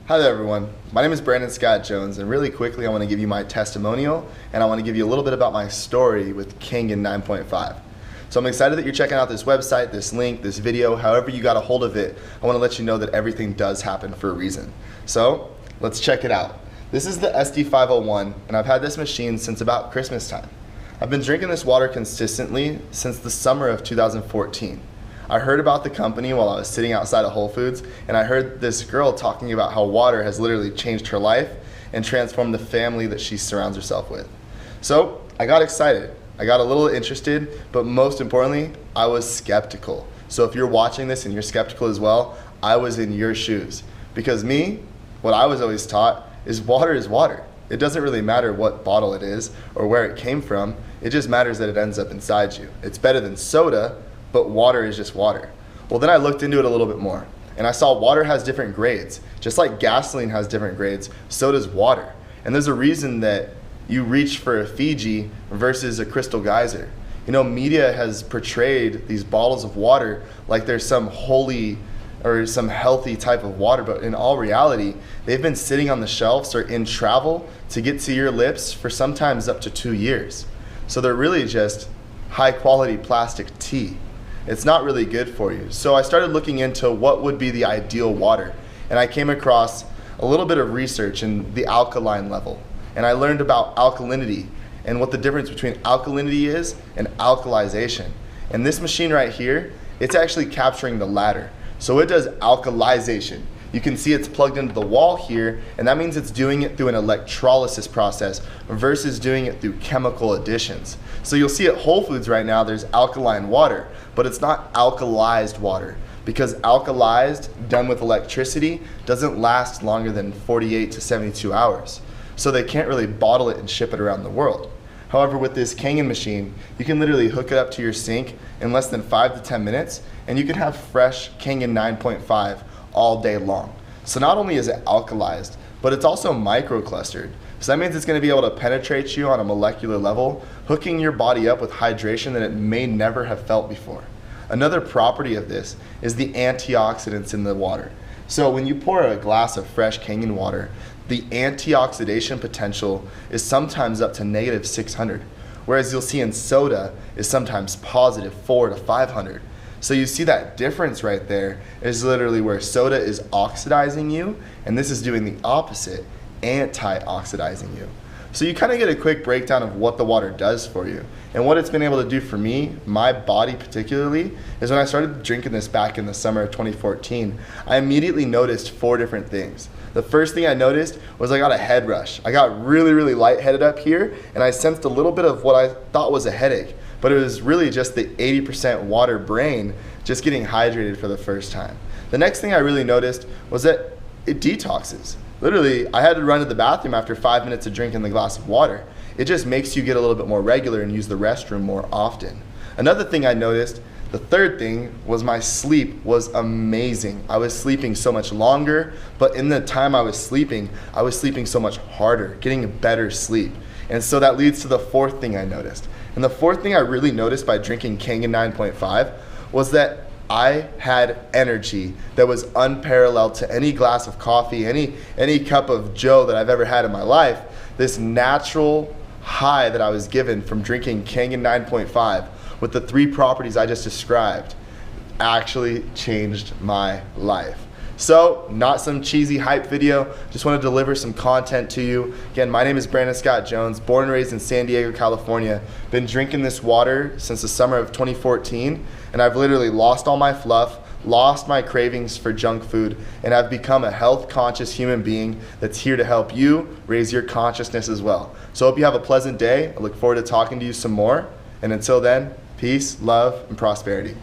Hi there everyone, my name is Brandon Scott Jones, and really quickly I want to give you my testimonial and I want to give you a little bit about my story with Kangen 9.5. So I'm excited that you're checking out this website, this link, this video, however you got a hold of it. I want to let you know that everything does happen for a reason. So let's check it out. This is the SD501 and I've had this machine since about Christmas time. I've been drinking this water consistently since the summer of 2014. I heard about the company while I was sitting outside of Whole Foods, and I heard this girl talking about how water has literally changed her life and transformed the family that she surrounds herself with. So I got excited. I got a little interested, but most importantly, I was skeptical. So if you're watching this and you're skeptical as well, I was in your shoes. Because what I was always taught is water is water. It doesn't really matter what bottle it is or where it came from. It just matters that it ends up inside you. It's better than soda, but water is just water. Well, then I looked into it a little bit more, and I saw water has different grades. Just like gasoline has different grades, so does water. And there's a reason that you reach for a Fiji versus a Crystal Geyser. You know, media has portrayed these bottles of water like there's some holy or some healthy type of water, but in all reality, they've been sitting on the shelves or in travel to get to your lips for sometimes up to 2 years. So they're really just high quality plastic tea. It's not really good for you. So I started looking into what would be the ideal water, and I came across a little bit of research in the alkaline level, and I learned about alkalinity and what the difference between alkalinity is and alkalization. And this machine right here, it's actually capturing the latter. So it does alkalization. You can see it's plugged into the wall here, and that means it's doing it through an electrolysis process versus doing it through chemical additions. So you'll see at Whole Foods right now there's alkaline water, but it's not alkalized water, because alkalized done with electricity doesn't last longer than 48 to 72 hours. So they can't really bottle it and ship it around the world. However, with this Kangen machine, you can literally hook it up to your sink in less than 5 to 10 minutes, and you can have fresh Kangen 9.5 all day long. So not only is it alkalized, but it's also microclustered. So that means it's going to be able to penetrate you on a molecular level, hooking your body up with hydration that it may never have felt before. Another property of this is the antioxidants in the water. So when you pour a glass of fresh Kangen water, the antioxidation potential is sometimes up to -600, whereas you'll see in soda is sometimes positive 400 to 500. So you see that difference right there is literally where soda is oxidizing you, and this is doing the opposite, anti-oxidizing you. So you kind of get a quick breakdown of what the water does for you. And what it's been able to do for me, my body particularly, is when I started drinking this back in the summer of 2014, I immediately noticed 4 different things. The first thing I noticed was I got a head rush. I got really lightheaded up here, and I sensed a little bit of what I thought was a headache. But it was really just the 80% water brain just getting hydrated for the first time. The next thing I really noticed was that it detoxes. Literally, I had to run to the bathroom after 5 minutes of drinking the glass of water. It just makes you get a little bit more regular and use the restroom more often. Another thing I noticed, the third thing, was my sleep was amazing. I was sleeping so much longer, but in the time I was sleeping so much harder, getting a better sleep. And so that leads to the fourth thing I noticed. And the fourth thing I really noticed by drinking Kangen 9.5 was that I had energy that was unparalleled to any glass of coffee, any cup of Joe that I've ever had in my life. This natural high that I was given from drinking Kangen 9.5 with the 3 properties I just described actually changed my life. So, not some cheesy hype video, just want to deliver some content to you. Again, my name is Brandon Scott Jones, born and raised in San Diego, California. Been drinking this water since the summer of 2014, and I've literally lost all my fluff, lost my cravings for junk food, and I've become a health-conscious human being that's here to help you raise your consciousness as well. So I hope you have a pleasant day. I look forward to talking to you some more, and until then, peace, love, and prosperity.